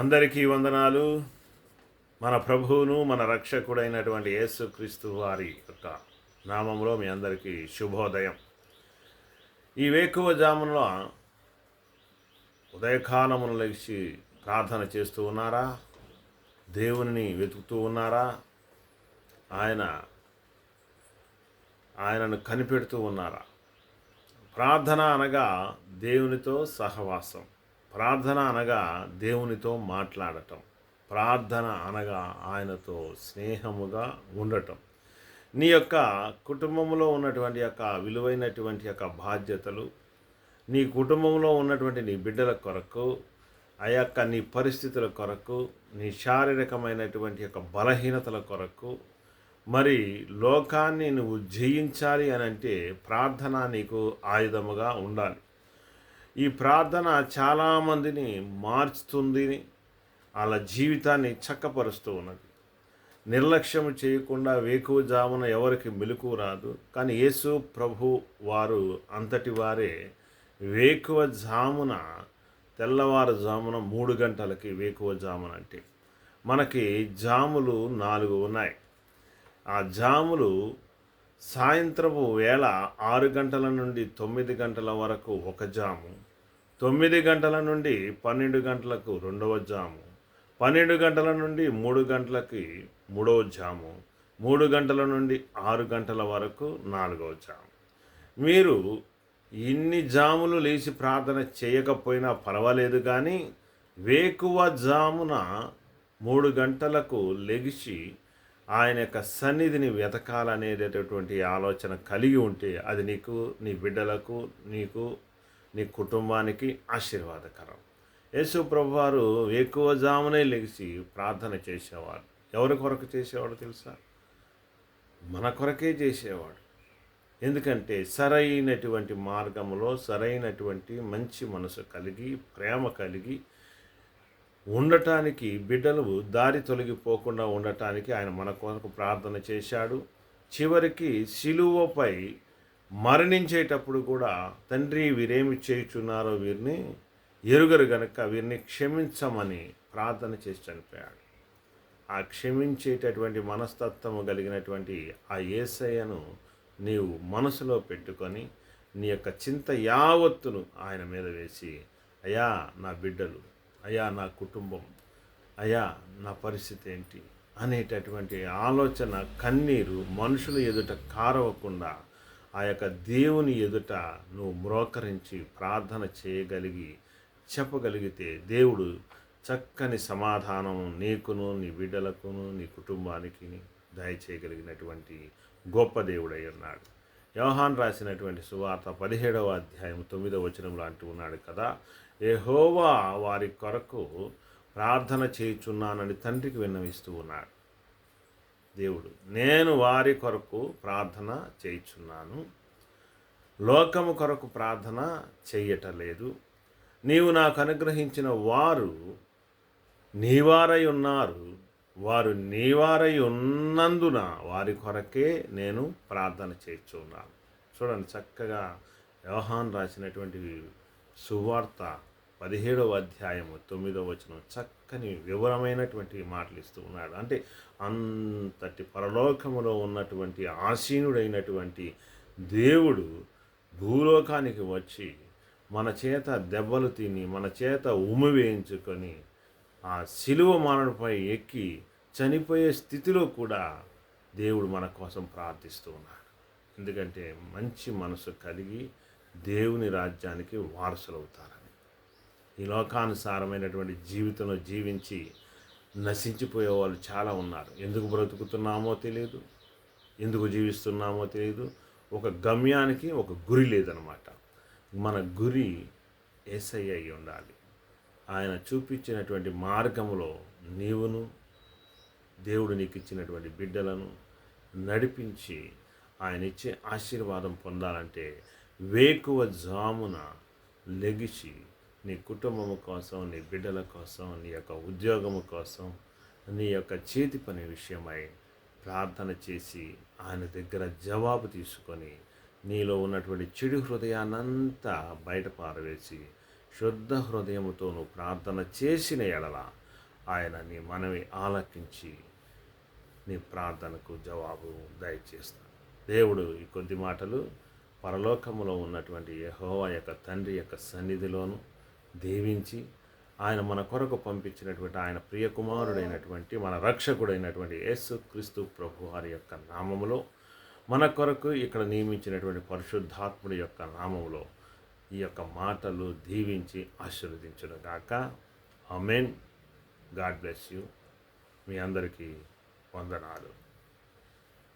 అందరికీ వందనాలు. మన ప్రభువును మన రక్షకుడైనటువంటి యేసుక్రీస్తు వారి యొక్క నామంలో మీ అందరికీ శుభోదయం. ఈ వేకువజామున ఉదయకాలమున లేచి ప్రార్థన చేస్తూ ఉన్నారా? దేవునిని వెతుకుతూ ఉన్నారా? ఆయనను కనిపెడుతూ ఉన్నారా? ప్రార్థన అనగా దేవునితో సహవాసం. ప్రార్థన అనగా దేవునితో మాట్లాడటం. ప్రార్థన అనగా ఆయనతో స్నేహముగా ఉండటం. నీ యొక్క కుటుంబంలో ఉన్నటువంటి యొక్క విలువైనటువంటి యొక్క బాధ్యతలు, నీ కుటుంబంలో ఉన్నటువంటి నీ బిడ్డల కొరకు, ఆ యొక్క నీ పరిస్థితుల కొరకు, నీ శారీరకమైనటువంటి యొక్క బలహీనతల కొరకు, మరి లోకాన్ని నువ్వు జయించాలి అని అంటే ప్రార్థన నీకు ఆయుధముగా ఉండాలి. ఈ ప్రార్థన చాలామందిని మార్చుతుంది, వాళ్ళ జీవితాన్ని చక్కపరుస్తూ ఉన్నది. నిర్లక్ష్యం చేయకుండా వేకువజామున ఎవరికి మెలకువ రాదు, కానీ యేసు ప్రభు వారు అంతటి వారే వేకువజామున తెల్లవారుజామున 3 గంటలకి వేకువజామున అంటే మనకి జాములు 4 ఉన్నాయి. ఆ జాములు సాయంత్రపు వేళ 6 గంటల నుండి 9 గంటల వరకు ఒక జాము, 9 గంటల నుండి 12 గంటలకు రెండవ జాము, 12 గంటల నుండి 3 గంటలకి మూడవ జాము, 3 గంటల నుండి 6 గంటల వరకు నాలుగవ జాము. మీరు ఇన్ని జాములు లేచి ప్రార్థన చేయకపోయినా పర్వాలేదు, కానీ వేకువ జామున 3 గంటలకు లెగిసి ఆయన యొక్క సన్నిధిని వెతకాలనేటటువంటి ఆలోచన కలిగి ఉంటే అది నీకు, నీ బిడ్డలకు, నీకు, నీ కుటుంబానికి ఆశీర్వాదకరం. యేసు ప్రభువారు వేకువజామునే లెగిసి ప్రార్థన చేసేవాడు. ఎవరి కొరకు చేసేవాడు తెలుసా? మన కొరకే చేసేవాడు. ఎందుకంటే సరైనటువంటి మార్గంలో సరైనటువంటి మంచి మనసు కలిగి, ప్రేమ కలిగి ఉండటానికి, బిడ్డలు దారి తొలగిపోకుండా ఉండటానికి ఆయన మన కొరకు ప్రార్థన చేశాడు. చివరికి శిలువపై మరణించేటప్పుడు కూడా, తండ్రి వీరేమి చేయుచున్నారో వీరిని ఎరుగరు గనుక వీరిని క్షమించమని ప్రార్థన చేసి చనిపోయాడు. ఆ క్షమించేటటువంటి మనస్తత్వము కలిగినటువంటి ఆ యేసయ్యను నీవు మనసులో పెట్టుకొని నీ యొక్క చింత యావత్తును ఆయన మీద వేసి, అయ్యా నా బిడ్డలు, అయ్యా నా కుటుంబం, అయ్యా నా పరిస్థితి ఏంటి అనేటటువంటి ఆలోచన, కన్నీరు మనుషుల ఎదుట కారవకుండా ఆ యొక్క దేవుని ఎదుట నువ్వు మ్రోకరించి ప్రార్థన చేయగలిగి చెప్పగలిగితే దేవుడు చక్కని సమాధానం నీకును, నీ బిడ్డలకును, నీ కుటుంబానికి దయచేయగలిగినటువంటి గొప్ప దేవుడై ఉన్నాడు. యోహాను రాసినటువంటి సువార్త 17వ అధ్యాయం 9వ వచనంలో అంటూ ఉన్నాడు కదా, యెహోవా వారి కొరకు ప్రార్థన చేయుచున్నానని తండ్రికి విన్నవిస్తూ ఉన్నాడు. దేవుడు, నేను వారి కొరకు ప్రార్థన చేయుచున్నాను, లోకము కొరకు ప్రార్థన చెయ్యటలేదు. నీవు నాకు అనుగ్రహించిన వారు నీవారై ఉన్నారు, వారు నీవారై ఉన్నందున వారి కొరకే నేను ప్రార్థన చేయుచున్నాను. చూడండి, చక్కగా యోహాను రాసినటువంటి సువార్త 17వ అధ్యాయము 9వ వచనం చక్కని వివరమైనటువంటి మాటలు ఇస్తూ ఉన్నాడు. అంటే అంతటి పరలోకములో ఉన్నటువంటి ఆసీనుడైనటువంటి దేవుడు భూలోకానికి వచ్చి మన చేత దెబ్బలు తిని, మన చేత వేయించుకొని ఆ శిలువ మానవుడిపై ఎక్కి చనిపోయే స్థితిలో కూడా దేవుడు మన కోసం ప్రార్థిస్తూ ఉన్నాడు. ఎందుకంటే మంచి మనసు కలిగి దేవుని రాజ్యానికి వారసులవుతారని. ఈ లోకానుసారమైనటువంటి జీవితంలో జీవించి నశించిపోయే వాళ్ళు చాలా ఉన్నారు. ఎందుకు బ్రతుకుతున్నామో తెలియదు, ఎందుకు జీవిస్తున్నామో తెలియదు. ఒక గమ్యానికి ఒక గురి లేదనమాట. మన గురి యేసయ్య అయి ఉండాలి. ఆయన చూపించినటువంటి మార్గంలో నీవును, దేవుడు నీకు ఇచ్చినటువంటి బిడ్డలను నడిపించి ఆయన ఇచ్చే ఆశీర్వాదం పొందాలంటే వేకువ జామున లెగిసి నీ కుటుంబము కోసం, నీ బిడ్డల కోసం, నీ యొక్క ఉద్యోగము కోసం, నీ యొక్క చేతి పని విషయమై ప్రార్థన చేసి ఆయన దగ్గర జవాబు తీసుకొని నీలో ఉన్నటువంటి చెడు హృదయాన్నంతా బయట పారవేసి శుద్ధ హృదయముతో నువ్వు ప్రార్థన చేసిన ఎడల ఆయన నీ మనవి ఆలకించి నీ ప్రార్థనకు జవాబు దయచేస్తాడు. దేవుడు ఈ కొద్ది మాటలు పరలోకములో ఉన్నటువంటి యెహోవా యొక్క తండ్రి యొక్క సన్నిధిలోను దీవించి, ఆయన మన కొరకు పంపించినటువంటి ఆయన ప్రియకుమారుడైనటువంటి మన రక్షకుడైనటువంటి యేసుక్రీస్తు ప్రభు వారి యొక్క నామములో, మన కొరకు ఇక్కడ నియమించినటువంటి పరిశుద్ధాత్ముడి యొక్క నామములో ఈ యొక్క మాటలు దీవించి ఆశీర్వదించును గాక. ఆమేన్. God bless you. మీ అందరికీ వందనాలు.